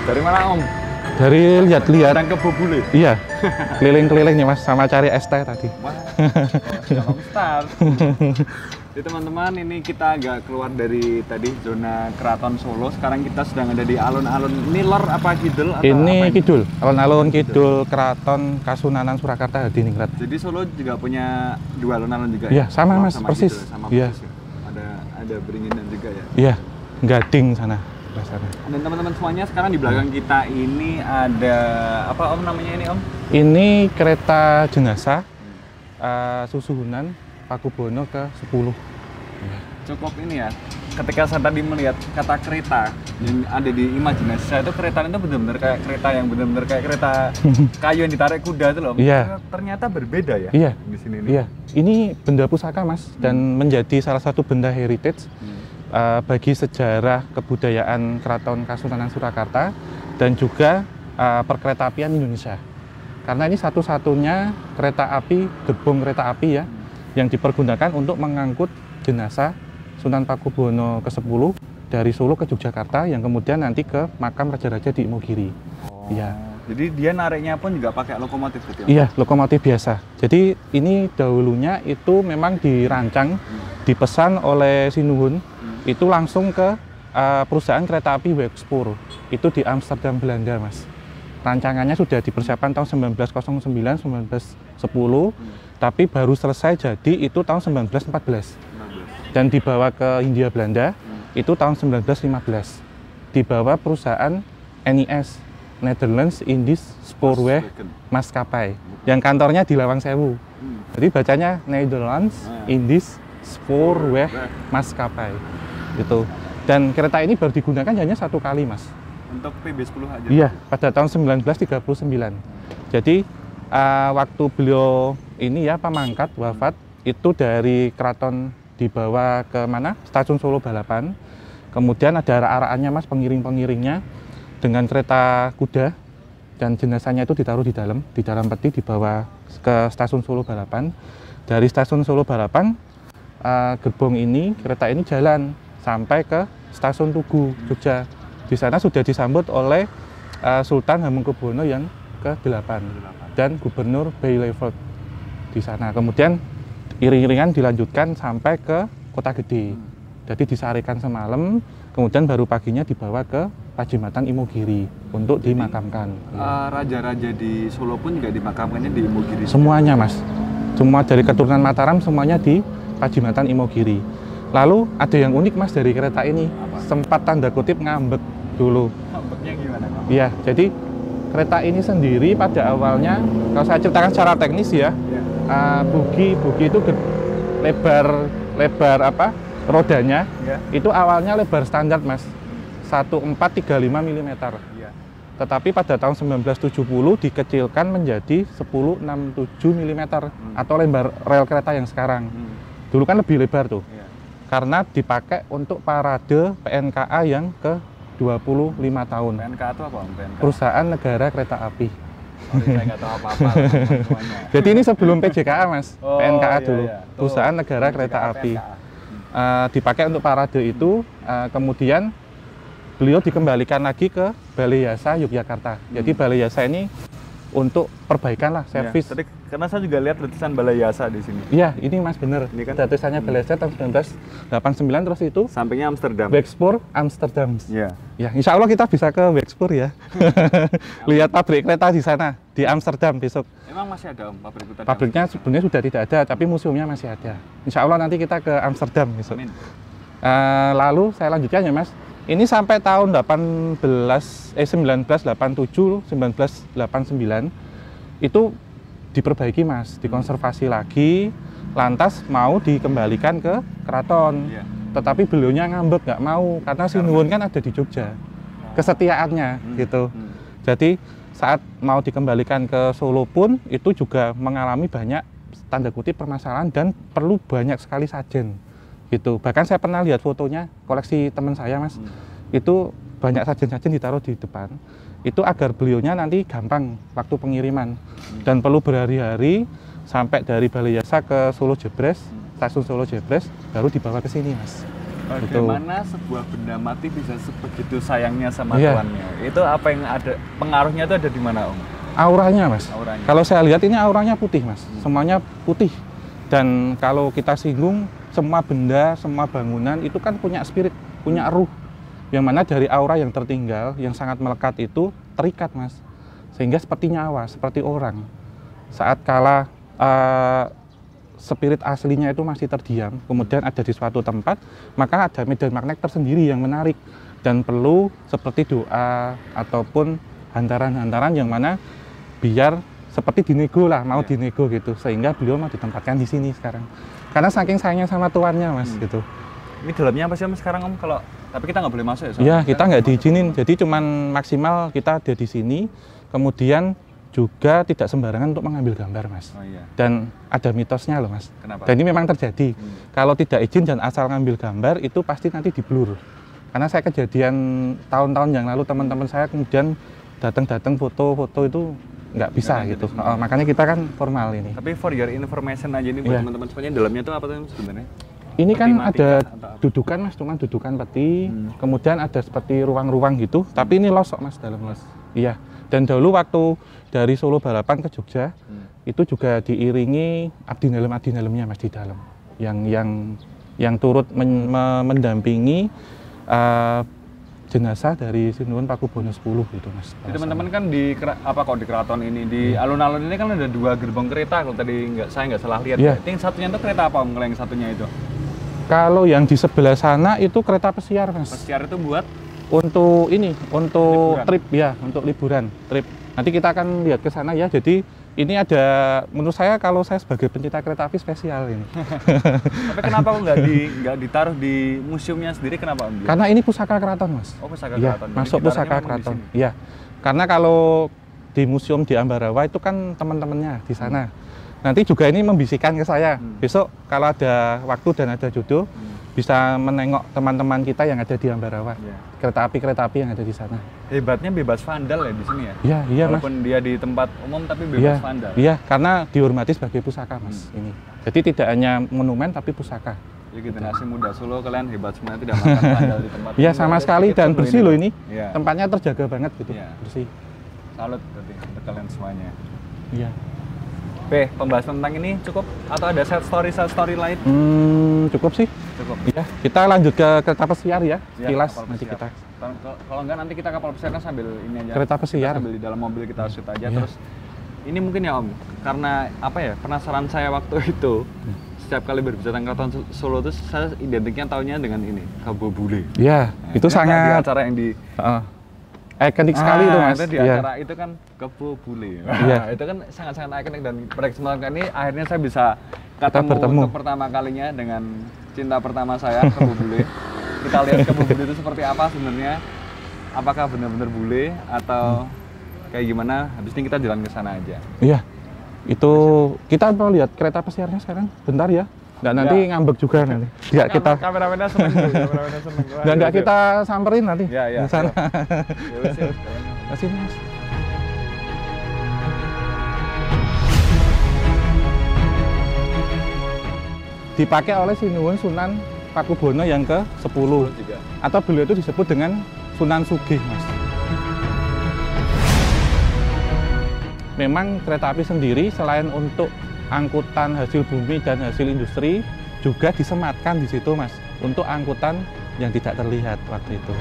Dari mana Om? Dari lihat-lihat. Sedang ke Bobule? Iya, keliling-kelilingnya Mas, sama cari es teh tadi. Wah, start. Jadi teman-teman, ini kita agak keluar dari tadi zona Keraton Solo. Sekarang kita sedang ada di alun-alun. Ini lor apa kidul? Atau ini apa kidul, alun-alun kidul Keraton Kasunanan Surakarta Hadiningrat. Jadi Solo juga punya dua alun-alun juga Iya, ya? sama Mas, Sama persis. Kidul, sama Iya. persis ya? Ada Beringin juga ya? Iya, Gading sana. Dan teman-teman semuanya, sekarang di belakang kita ini ada apa Om namanya ini Om? Ini kereta jenazah Susuhunan Pakubono ke-10. Cukup ini ya, ketika saya tadi melihat kata kereta yang ada di imajinasi saya, itu kereta itu benar-benar kayak kereta yang benar-benar kayak kereta kayu yang ditarik kuda itu loh. Iya. Ternyata berbeda ya. Iya. Di sini nih. Iya, ini benda pusaka Mas, dan menjadi salah satu benda heritage bagi sejarah kebudayaan Keraton Kasunanan Surakarta dan juga perkeretaapian Indonesia. Karena ini satu-satunya kereta api, gerbong kereta api ya, yang dipergunakan untuk mengangkut jenazah Sunan Pakubono ke-10 dari Solo ke Yogyakarta, yang kemudian nanti ke makam Raja-Raja di Imogiri. Oh, Iya. Jadi dia nariknya pun juga pakai lokomotif gitu ya? Iya, lokomotif biasa. Jadi ini dahulunya itu memang dirancang, dipesan oleh Sinuhun, itu langsung ke perusahaan kereta api Wexpoor. Itu di Amsterdam, Belanda, Mas. Rancangannya sudah dipersiapkan tahun 1909, 1910, tapi baru selesai jadi itu tahun 1914. Dan dibawa ke Hindia Belanda, itu tahun 1915. Dibawa perusahaan NIS, Netherlands Indies Spoorweg Maskapai, yang kantornya di Lawang Sewu. Jadi bacanya Netherlands Indies Spoorweg Maskapai. Gitu. Dan kereta ini baru digunakan hanya satu kali, Mas. Untuk PB10 aja? Iya, pada tahun 1939. Jadi waktu beliau ini ya pamangkat wafat, itu dari keraton dibawa ke mana? Stasiun Solo Balapan. Kemudian ada arak-arakannya Mas, pengiring-pengiringnya dengan kereta kuda, dan jenazahnya itu ditaruh di dalam peti, dibawa ke stasiun Solo Balapan. Dari stasiun Solo Balapan, gerbong ini, kereta ini jalan sampai ke stasiun Tugu, Jogja. Di sana sudah disambut oleh Sultan Hamengkubuwono yang ke-8 dan Gubernur Baileyford di sana. Kemudian iring-iringan dilanjutkan sampai ke Kota Gede. Jadi disarikan semalam, kemudian baru paginya dibawa ke Pajimatan Imogiri untuk dimakamkan. Raja-raja di Solo pun juga dimakamkannya di Imogiri? Semuanya Mas, semua dari keturunan Mataram semuanya di Pajimatan Imogiri. Lalu ada yang unik Mas dari kereta ini. Apa? Sempat tanda kutip ngambek dulu. Ngambeknya gimana? Iya, jadi kereta ini sendiri pada awalnya, kalau saya ceritakan secara teknis ya, bugi itu lebar apa rodanya, itu awalnya lebar standar Mas, 1435 mm. Tetapi pada tahun 1970 dikecilkan menjadi 1067 mm atau lebar rel kereta yang sekarang. Dulu kan lebih lebar tuh, karena dipakai untuk parade PNKA yang ke 25 tahun. PNKA itu apa? PNKA? Perusahaan Negara Kereta Api. Saya nggak tahu apa-apa. Jadi ini sebelum PJKA Mas, Oh, PNKA iya, dulu, iya. Perusahaan Negara Kereta Api. Dipakai untuk parade itu, kemudian beliau dikembalikan lagi ke Balai Yasa Yogyakarta. Jadi Balai Yasa ini untuk perbaikan lah, servis. Ya, karena saya juga lihat tulisan Balai Yasa di sini. Iya, ini Mas bener. Ini kan? Ada tulisannya Balai Yasa tahun 1989, terus itu Sampingnya Amsterdam. Wexpoor Amsterdam. Iya. Ya, insya Allah kita bisa ke Wexpoor ya. Lihat pabrik kereta di sana, di Amsterdam besok. Emang masih ada Om pabrik kereta? Pabriknya sebenarnya sudah tidak ada, tapi museumnya masih ada. Insya Allah nanti kita ke Amsterdam besok. Amin. Lalu saya lanjutkan ya Mas. Ini sampai tahun 1987, 1989 itu diperbaiki Mas, dikonservasi lagi, lantas mau dikembalikan ke keraton. Tetapi beliaunya ngambek, nggak mau, karena Sinuhun kan ada di Jogja, kesetiaannya gitu. Jadi saat mau dikembalikan ke Solo pun itu juga mengalami banyak tanda kutip permasalahan dan perlu banyak sekali sajen gitu. Bahkan saya pernah lihat fotonya, koleksi teman saya Mas, itu banyak sajen-sajen ditaruh di depan, itu agar beliaunya nanti gampang waktu pengiriman, dan perlu berhari-hari sampai dari Balai Yasa ke Solo Jebres, stasiun Solo Jebres, baru dibawa ke sini Mas. Bagaimana sebuah benda mati bisa sebegitu sayangnya sama Iya. tuannya? Itu apa yang ada, pengaruhnya itu ada di mana, Om? Auranya, Mas. Auranya. Kalau saya lihat ini auranya putih, Mas. Semuanya putih. Dan kalau kita singgung, semua benda, semua bangunan itu kan punya spirit, punya ruh. Yang mana dari aura yang tertinggal, yang sangat melekat itu terikat, Mas. Sehingga seperti nyawa, seperti orang. Saat kala spirit aslinya itu masih terdiam, kemudian ada di suatu tempat, maka ada medan magnet tersendiri yang menarik. Dan perlu seperti doa ataupun hantaran-hantaran yang mana biar seperti dinego lah, mau dinego gitu, sehingga beliau mau ditempatkan di sini sekarang. Karena saking sayangnya sama tuannya, Mas, gitu. Ini dalamnya apa sih, Om, sekarang, Om? Kalau tapi kita nggak boleh masuk ya? soalnya? Iya, kita nggak diizinin, jadi cuman maksimal kita ada di sini, kemudian juga tidak sembarangan untuk mengambil gambar, Mas. Oh iya. Dan ada mitosnya loh, Mas. Kenapa? Dan ini memang terjadi. Kalau tidak izin dan asal ngambil gambar, itu pasti nanti diblur. Karena saya kejadian tahun-tahun yang lalu, teman-teman saya kemudian datang-datang foto-foto itu nggak bisa gitu. Makanya kita kan formal ini. Tapi for your information aja nih buat Iya. teman-teman semuanya, dalamnya itu apa tuh sebenarnya? Ini kan Peti mati ada kah atau apa? dudukan, Mas, cuma dudukan peti. Kemudian ada seperti ruang-ruang gitu, tapi ini losok, Mas, dalam, Mas. Iya. Dan dahulu waktu dari Solo Balapan ke Jogja, itu juga diiringi abdi dalamnya, Mas, di dalam. Yang turut mendampingi jenazah dari Sinuhun Pakubono 10 gitu, Mas. Jadi teman-teman kan di apa kok di keraton ini, di alun-alun ini kan ada 2 gerbong kereta, kalau tadi saya nggak salah lihat. Iya. Itu yang satunya itu kereta apa, Om? Kalau yang satunya itu? Kalau yang di sebelah sana itu kereta pesiar, Mas. Pesiar itu buat Untuk ini, untuk Liburan. trip ya, untuk liburan, trip. Nanti kita akan lihat ke sana ya. Jadi ini ada, menurut saya kalau saya sebagai pencinta kereta api spesial ini. tapi kenapa kok nggak ditaruh di museumnya sendiri, kenapa, Om? Karena ini pusaka keraton, Mas. Oh, pusaka Iya, keraton. Jadi masuk ditaruhnya pusaka memang di keraton. sini. Iya. Karena kalau di museum di Ambarawa itu kan teman-temannya di sana. Nanti juga ini membisikkan ke saya. Besok kalau ada waktu dan ada jodoh, bisa menengok teman-teman kita yang ada di Ambarawa. Iya. Kereta api yang ada di sana. Hebatnya bebas vandal ya di sini ya. Iya, iya, Mas. Walaupun dia di tempat umum tapi Iya, bebas vandal. iya, karena dihormati sebagai pusaka, Mas. Ini. Jadi tidak hanya monumen tapi pusaka. Jadi generasi muda Solo kalian hebat semuanya, tidak makan vandal di tempat. Iya, umum. sama Ada sekali sedikit dan loh bersih loh ini. Iya. Tempatnya terjaga banget gitu, Iya. bersih. Salut berarti untuk kalian semuanya. Iya. Pembahasan tentang ini cukup atau ada set story lain? Cukup sih. Cukup. Iya, kita lanjut ke kereta pesiar ya. Ya, Kilas kapal nanti pesiar. kita. Kalau enggak nanti kita kapal pesiar kan sambil ini aja. Kereta Kita pesiar. sambil di dalam mobil kita shoot aja. Iya. Terus ini mungkin ya, Om, karena apa ya, penasaran saya waktu itu. Setiap kali berbicara tentang Keraton Solo itu saya identiknya taunya dengan ini, Kebo Bule. Iya, Nah, itu ini kan di sangat acara yang di ikonik sekali itu, Mas. Itu di Iya. acara itu kan Kebo Bule. Iya. Itu kan sangat-sangat ikonik, dan pada kesempatan ini akhirnya saya bisa ketemu bertemu. untuk pertama kalinya dengan cinta pertama saya, Kebo Bule. Kita lihat Kebo Bule itu seperti apa sebenarnya. Apakah benar-benar bule atau kayak gimana? Habis ini kita jalan ke sana aja. Iya. Itu kita mau lihat kereta pesiarnya sekarang. Bentar ya. Nggak nanti ngambek juga nanti. Nggak kita Kameramennya seneng, Bu. Kameramennya seneng. Wah, nggak gitu. kita samperin nanti Ya, ya. di sana. Ya wes, ya. Kasih, Mas. Dipakai oleh Sinuhun Sunan Pakubono yang ke-10. Juga. Atau beliau itu disebut dengan Sunan Sugih, Mas. Memang kereta api sendiri selain untuk angkutan hasil bumi dan hasil industri juga disematkan di situ, Mas, untuk angkutan yang tidak terlihat waktu itu.